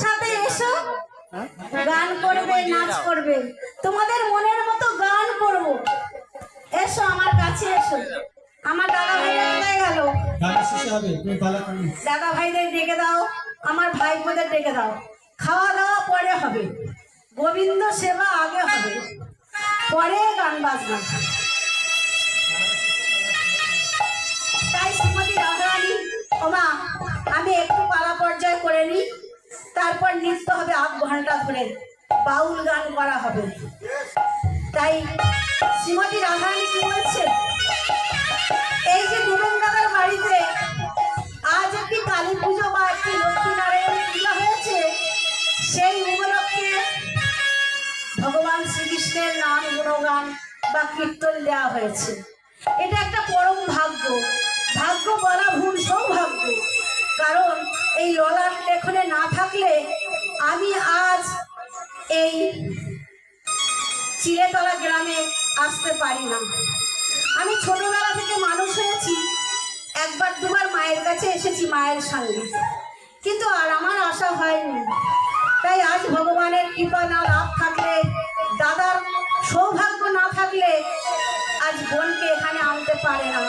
সাথে এসো, গান করবে, নাচ করবে, তোমাদের মনের মতো গান করব। এসো আমার কাছে এসো। আমার দাদা ভাইরা কোথায় গেল? দাদা ভাইদের ডেকে দাও, আমার ভাইপোদের ডেকে দাও। খাওয়া দাওয়া পরে হবে, গোবিন্দ সেবা আগে হবে, পরে গান বাজনা। তাই শ্রীমতী রাধারানী, ওমা আমি একটু পালা পর্যায় করে নিই, তারপর নৃত্য হবে ৮ ঘন্টা ধরে, বাউল গান করা হবে। তাই শ্রীমতী রাধারানী কি বলছে, এই যে দেবেন দাদার বাড়িতে আজ একটি কালী পুজো বা একটি লক্ষ্মীনারায়ণ পূজা হয়েছে, সেই উপলক্ষে ভগবান শ্রীকৃষ্ণের নাম গুণগান বা কীর্তন দেওয়া হয়েছে। এটা একটা পরম ভাগ্য, ভাগ্য বলা ভুল, সৌভাগ্য। কারণ এই ললাট লেখনে না থাকলে আমি আজ এই চিলেতলা গ্রামে আসতে পারি না। আমি ছোটবেলা থেকে মানুষ হয়েছি, একবার দুবার মায়ের কাছে এসেছি মায়ের সঙ্গে, কিন্তু আর আমার আশা হয়নি। তাই আজ ভগবানের কৃপা না লাভ থাকলে, দাদার সৌভাগ্য না থাকলে আজ বোনকে এখানে আনতে পারে না,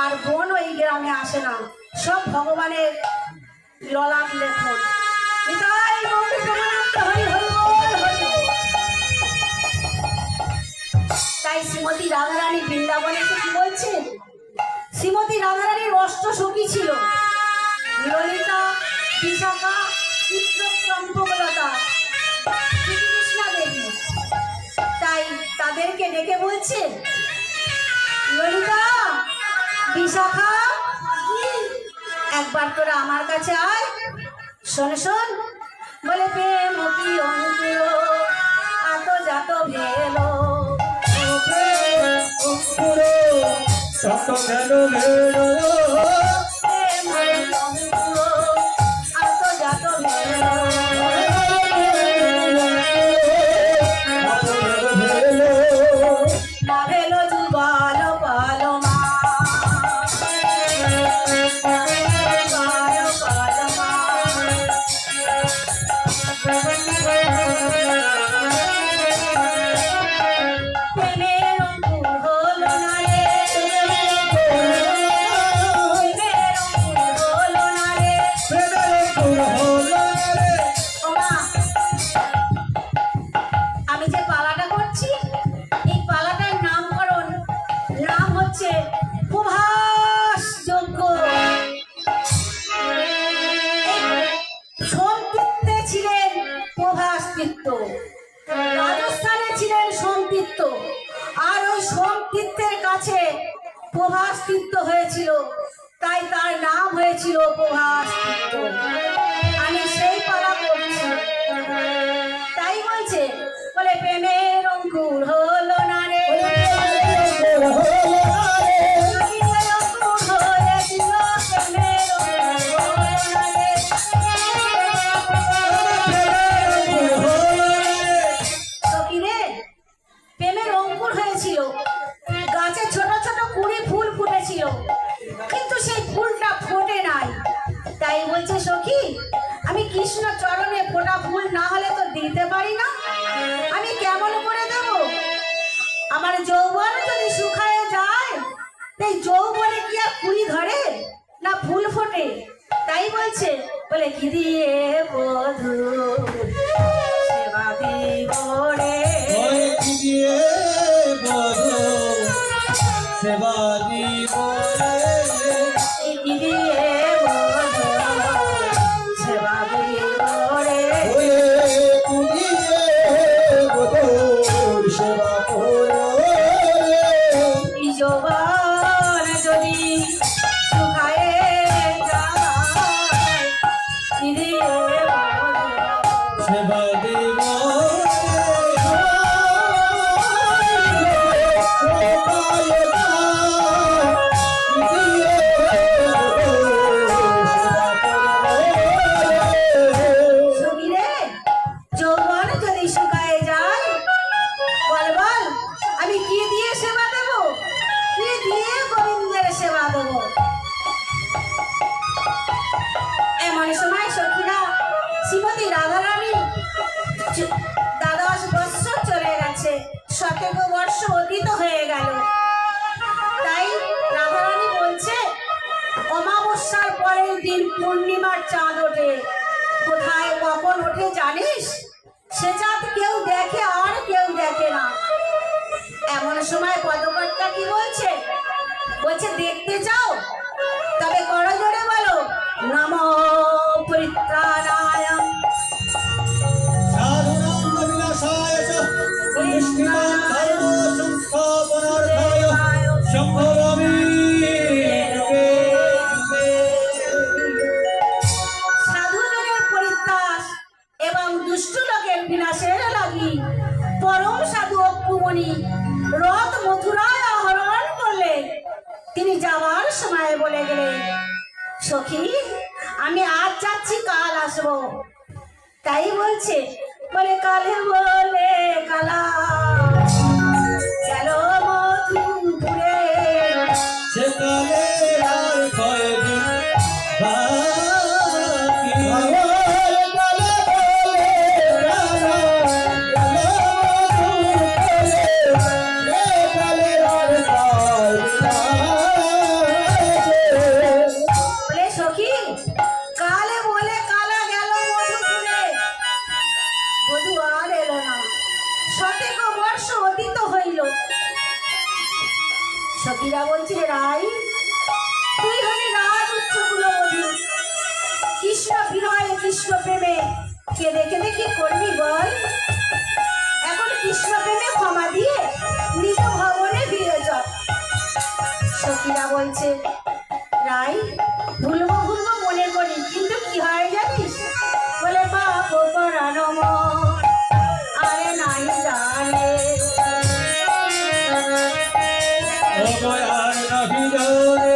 আর বোন ওই গ্রামে আসে না। সব ভগবানের ললাট লেখন। তাই শ্রীমতী রাধারানী বৃন্দাবনে এসে কি বলছে, শ্রীমতী রাধারানীর অষ্ট সখী ছিল, ললিতা, বিশাখা, চিত্রচম্পকলতা, শ্রীকৃষ্ণা দেবী। তাই তাদেরকে ডেকে বলছে, ললিতা, বিশাখা, একবার তোরা আমার কাছে আয়। শোন শোন, বলে প্রেম কি অঙ্কুর আত জাত ভেলো, রাজস্থানে ছিলেন সোমতীর্থ, আর ওই সোমতীর্থের কাছে প্রভাস তীর্থ হয়েছিল, তাই তার নাম হয়েছিল প্রভাস তীর্থ। আমি সেই পালা করছি, তাই বলছে, বলে প্রেমের অঙ্কুর হলো না রে, গাছে ছোট ছোট কুড়ি ফুল ফুটেছিল, কিন্তু সেই ফুলটা ফোটে নাই। তাই বলছে, সখী আমি কৃষ্ণ চরণে ফোটা ফুল না হলে তো দিতে পারি না, আমি কেমন করে দেব? আমার যৌবন যদি শুকায় যায়, তাই যৌবনে কি আর কুড়ি ধরে না ফুল ফোটে? তাই বলছে, বলে কি দিয়ে বধূ সেবা দিব রে, সেবা দিব রে, সেবা দিব রে, সেবা করো যৌবন যদি শুকায়ে যায়, সেবা দিব শ্রীমতী রাধারানী 12 বৎসর চলে গেছে, 17 বর্ষ অতীত হয়ে গেল। তাই রাধারানী বলছে অমাবস্যার পরের দিন পূর্ণিমার চাঁদ ওঠে। কোথায় কখন ওঠে জানিস? সে চাঁদ কেউ দেখে আর কেউ দেখে না। এমন সময় পদকর্তা কি বলছে? বলছে দেখতে চাও? তবে করজোড়ে বলো নমো পরিত্রাণায় সাধুনাং বিনাশায় চ নিষ্ঠিতাং ধর্ম সংস্থাপনার্থায় সম্ভবামি যুগে যুগে। সাধুজনের পরিত্রাস এবং দুষ্ট লোকের বিনাশের লাগি পরম সাধু অপুমণি রথ মথুরায় আহরণ করলে। তিনি যাওয়ার সময় বলে গেলেন, সখী আমি আজ যাচ্ছি, কাল আসবো। তাই বলছে, বলে কালে বলে কালা গেল মধুপুরে। সেকালে আর কয়দিন বাকি। বলে সখী কালে বলে কালা গেল মধুপুরে, বধূ আর এলো না। 17 বর্ষ অতীত হইল। সখীরা বলছে, রাই তুই হলি রাজ উচ্চ কুলবধূ, কৃষ্ণ বিনয়ে কৃষ্ণ প্রেমে কেঁদে কেঁদে কি করবি বল? এখন কৃষ্ণ প্রেমে ক্ষমা দিয়ে নিজ ভবনে ফিরে চল। সখীরা বলছে, রাই ভুলবো ভুলবো মনে করি, কিন্তু কি হয় জানিস? বলে পাপ পরানো মন আরে নাই জানে। ও দয়ার নাহি জানে